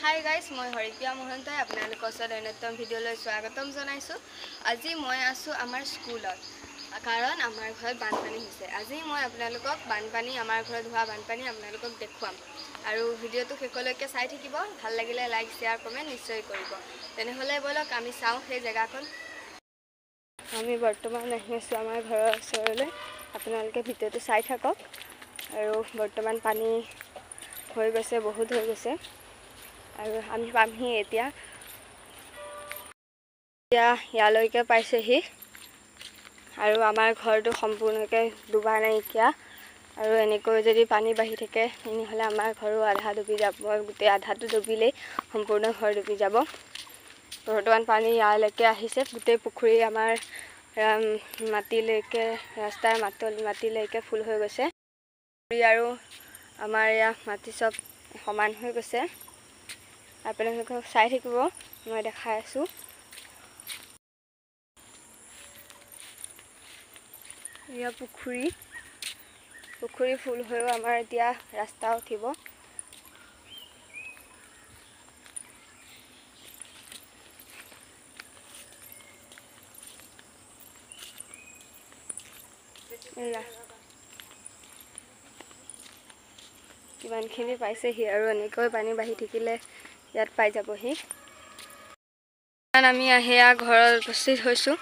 Hi guys, মই হৰিপ্ৰিয়া মহন্তই আপোনালোকৰ ওচৰত অন্যতম ভিডিঅ'লৈ স্বাগতম জনাইছোঁ। আজি মই আছোঁ আমাৰ স্কুলত, কাৰণ আমাৰ ঘৰত বানপানী হৈছে। আজি মই আপোনালোকক আমাৰ ঘৰত হোৱা বানপানী আপোনালোকক দেখুৱাম আৰু ভিডিঅ'টো শেষলৈকে চাই থাকিব। ভাল লাগিলে লাইক, শ্বেয়াৰ, কমেণ্ট নিশ্চয় কৰিব। তেনেহ'লে ব'লক আমি চাওঁ সেই জেগাখন। আমি বৰ্তমান আহি আছোঁ আমাৰ ঘৰৰ ওচৰলৈ। আপোনালোকে ভিডিঅ'টো চাই থাকক। আৰু বৰ্তমান পানী হৈ গৈছে, বহুত হৈ গৈছে। আৰু আমি পামহি এতিয়া ইয়ালৈকে পাইছেহি আৰু আমাৰ ঘৰটো সম্পূৰ্ণকৈ ডুবা নাইকিয়া। আৰু এনেকৈ যদি পানী বাঢ়ি থাকে তেনেহ'লে আমাৰ ঘৰো আধা ডুবি যাব, গোটেই আধাটো ডুবিলেই সম্পূৰ্ণ ঘৰ ডুবি যাব। বৰ্তমান পানী ইয়ালৈকে আহিছে, গোটেই পুখুৰী আমাৰ মাটিলৈকে, ৰাস্তাৰ মাটিলৈকে ফুল হৈ গৈছে। আৰু আমাৰ ইয়াৰ মাটি চব সমান হৈ গৈছে। আপোনালোকে চাই থাকিব, মই দেখাই আছোঁ। এয়া পুখুৰী ফুল হৈও আমাৰ এতিয়া ৰাস্তা উঠিব। কিমানখিনি পাইছেহি আৰু এনেকৈ পানী বাঢ়ি থাকিলে ইয়াত পাই যাবহি। আমি সেয়া ঘৰত উপস্থিত হৈছোঁ।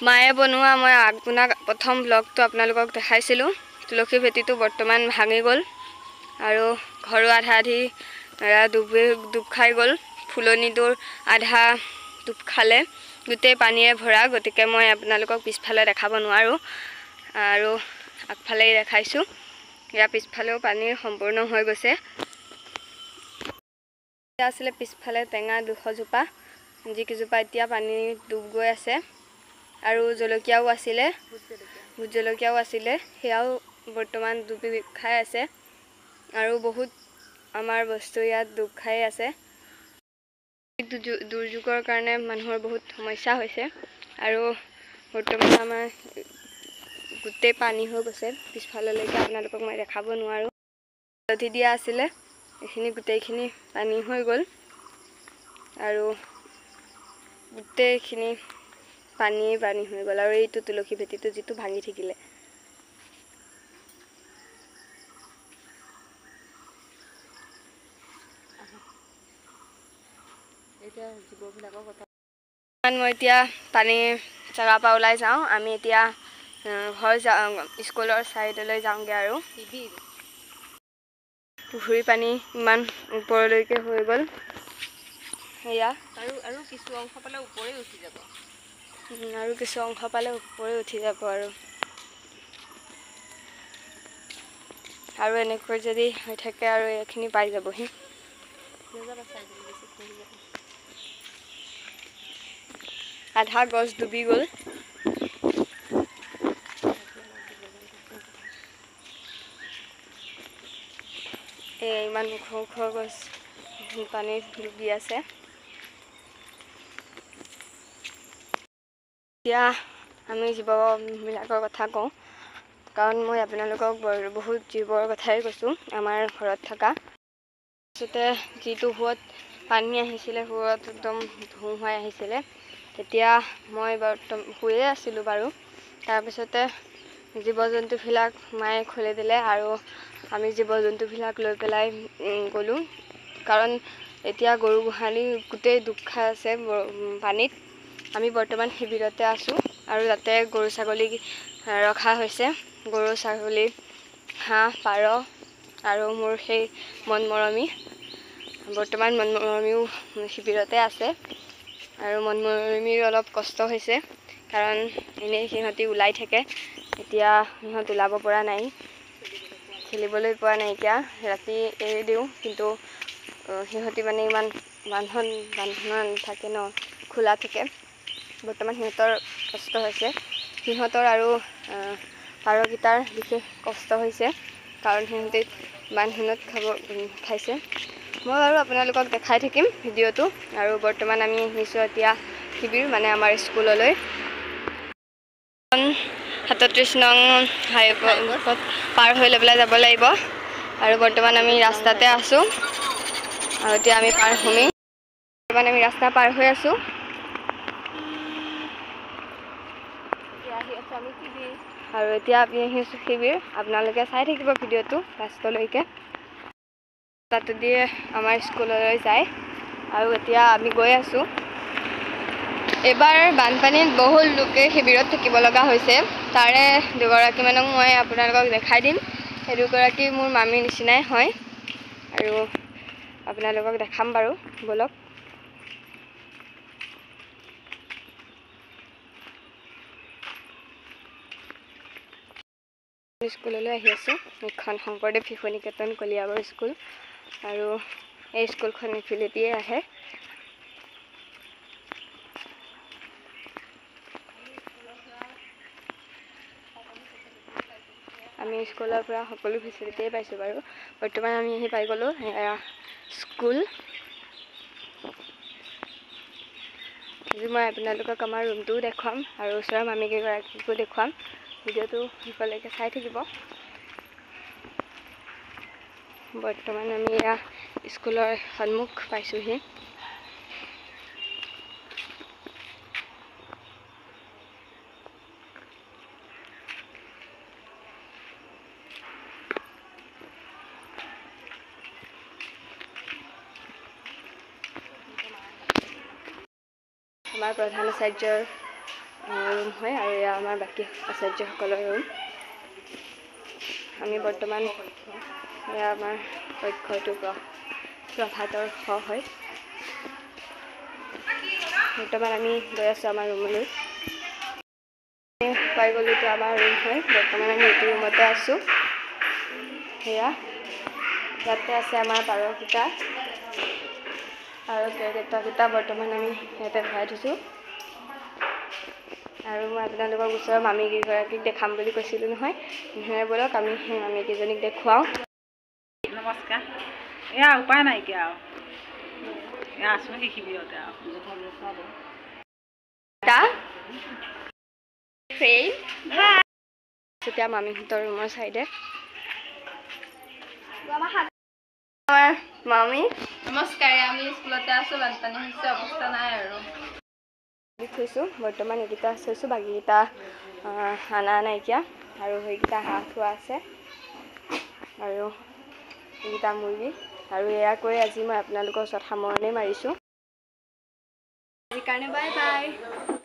মায়ে বনোৱা মই আপোনাক প্ৰথম ব্লগটো আপোনালোকক দেখাইছিলোঁ। তুলসী ভেটিটো বৰ্তমান ভাঙি গ'ল আৰু ঘৰো আধা আধি ডুব খাই গ'ল। ফুলনিটোৰ আধা ডুব খালে, গোটেই পানীৰে ভৰা। গতিকে মই আপোনালোকক পিছফালে দেখাব নোৱাৰোঁ আৰু আগফালেই দেখাইছোঁ। ইয়াৰ পিছফালেও পানী সম্পূৰ্ণ হৈ গৈছে। আছিলে পিছফালে টেঙা 200 জোপা, যিকেইজোপা এতিয়া পানী ডুব গৈ আছে। আৰু জলকীয়াও আছিলে, ভোট জলকীয়াও আছিলে, সেয়াও বৰ্তমান ডুবি খাই আছে। আৰু বহুত আমাৰ বস্তু ইয়াত ডুব খাই আছে। দুৰ্যোগৰ কাৰণে মানুহৰ বহুত সমস্যা হৈছে আৰু বৰ্তমান আমাৰ গোটেই পানী হৈ গৈছে। পিছফাললৈকে আপোনালোকক মই দেখাব নোৱাৰোঁ। হালধি দিয়া আছিলে, এইখিনি গোটেইখিনি পানী হৈ গ'ল আৰু গোটেইখিনি পানী হৈ গ'ল। আৰু এইটো তুলসী ভেটিটো যিটো ভাঙি থাকিলে। এতিয়া জীৱবিলাকৰ কথা মই এতিয়া পানী জেগাৰ পৰা ওলাই যাওঁ। আমি এতিয়া স্কুলৰ ছাইডলৈ যাওঁগৈ। আৰু পুখুৰী পানী ইমান ওপৰলৈকে হৈ গ'ল। সেয়া আৰু কিছু অংশ পালে ওপৰে উঠি যাব, আৰু এনেকৈ যদি হৈ থাকে আৰু এইখিনি পাই যাবহি। আধা গছ ডুবি গ'ল। ইমান ওখ গছ পানীত ডুবি আছে। এতিয়া আমি জীৱবিলাকৰ কথা কওঁ, কাৰণ মই আপোনালোকক বহুত জীৱৰ কথাই কৈছোঁ আমাৰ ঘৰত থকা। তাৰপিছতে যিটো সুৰত পানী আহিছিলে, সুৰত একদম ধুমুহাই আহিছিলে। তেতিয়া মই শুয়ে আছিলোঁ বাৰু। তাৰপিছতে জীৱ জন্তুবিলাক মায়ে খুলি দিলে আৰু আমি জীৱ জন্তুবিলাক লৈ পেলাই গ'লোঁ। কাৰণ এতিয়া গৰু গোহালি গোটেই ডুব খাই আছে পানীত। আমি বৰ্তমান শিবিৰতে আছোঁ আৰু তাতে গৰু ছাগলী ৰখা হৈছে। গৰু ছাগলী, হাঁহ, পাৰ আৰু মোৰ সেই মনমৰমী। বৰ্তমান মনমৰমীও শিবিৰতে আছে আৰু মনমৰমীৰ অলপ কষ্ট হৈছে, কাৰণ এনেই সিহঁতি ওলাই থাকে। এতিয়া সিহঁত ওলাব পৰা নাই, খেলিবলৈ পোৱা নাইকিয়া। ৰাতি এৰি দিওঁ, কিন্তু সিহঁতি মানে ইমান বান্ধোন নাথাকে ন, খোলা থাকে। বৰ্তমান সিহঁতৰ কষ্ট হৈছে। সিহঁতৰ আৰু পাৰকেইটাৰ বিশেষ কষ্ট হৈছে, কাৰণ সিহঁতে বান্ধোনত খাইছে। মই বাৰু আপোনালোকক দেখাই থাকিম ভিডিঅ'টো। আৰু বৰ্তমান আমি আহিছোঁ এতিয়া শিবিৰ, মানে আমাৰ স্কুললৈ। 37 নং হাইৱেত পাৰ হৈ লৈ পেলাই যাব লাগিব। আৰু বৰ্তমান আমি ৰাস্তাতে আছোঁ। আৰু এতিয়া আমি পাৰ হ'মেই মানে আমি ৰাস্তা পাৰ হৈ আছোঁ আৰু এতিয়া আমি আহি আছোঁ শিবিৰ আপোনালোকে চাই থাকিব ভিডিঅ'টো লাষ্টলৈকে তাতে দিয়ে আমাৰ স্কুললৈ যায় আৰু এতিয়া আমি গৈ আছোঁ এবাৰ বানপানীত বহুত লোকে শিবিৰত থাকিব লগা হৈছে তাৰে দুগৰাকীমানক মই আপোনালোকক দেখাই দিম সেই দুগৰাকী মোৰ মামীৰ নিচিনাই হয় আৰু আপোনালোকক দেখাম বাৰু বলক স্কুললৈ আহি আছোঁ এখন শংকৰদেৱ শিশু নিকেতন কলিয়াবৰ স্কুল আৰু এই স্কুলখন ইফালেদিয়ে আহে আমি স্কুলৰ পৰা সকলো ফেচিলিটিয়ে পাইছোঁ বাৰু বৰ্তমান আমি আহি পাই গ'লোঁ স্কুল আজি মই আপোনালোকক আমাৰ ৰুমটোও দেখুৱাম আৰু ওচৰৰ মামীকেইগৰাকীকো দেখুৱাম ভিডিঅ'টো শেষলৈকে চাই থাকিব বৰ্তমান আমি এয়া স্কুলৰ সন্মুখ পাইছোঁহি আমাৰ প্ৰধান আচাৰ্যৰ ৰুম হয় আৰু এয়া আমাৰ বাকী আচাৰ্যসকলৰ ৰুম আমি বৰ্তমান এয়া আমাৰ কক্ষটো প্ৰভাতৰ হয় বৰ্তমান আমি গৈ আছোঁ আমাৰ ৰুমলৈ পাই গ'লোতো আমাৰ ৰুম হয় বৰ্তমান আমি এইটো ৰুমতে আছোঁ সেয়া ইয়াতে আছে আমাৰ পাৰকেইটা আৰু কেইটা বৰ্তমান আমি ইয়াতে ভৰাই থৈছোঁ আৰু মই আপোনালোকক ওচৰৰ মামীকেইগৰাকীক দেখাম বুলি কৈছিলোঁ নহয় সেয়ে বলক আমি সেই মামীকেইজনীক দেখুৱাওঁ নমস্কাৰ এয়া উপায় নাইকিয়া আৰু এয়া আছোঁ সেই শিবিৰতে আৰু এতিয়া মামীহঁতৰ ৰুমৰ চাইডে মামী নমস্কাৰ আমি স্কুলতে আছোঁ বানপানী হৈছে অৱস্থা নাই আৰু থৈছোঁ বৰ্তমান এইকেইটা থৈছোঁ বাকীকেইটা আনা নাইকিয়া আৰু সেইকেইটা হাঁহ থোৱা আছে আৰু এইকেইটা মুৰ্গী আৰু এয়া কৈ আজি মই আপোনালোকৰ ওচৰত সামৰণি মাৰিছোঁ সেইকাৰণে বাই বাই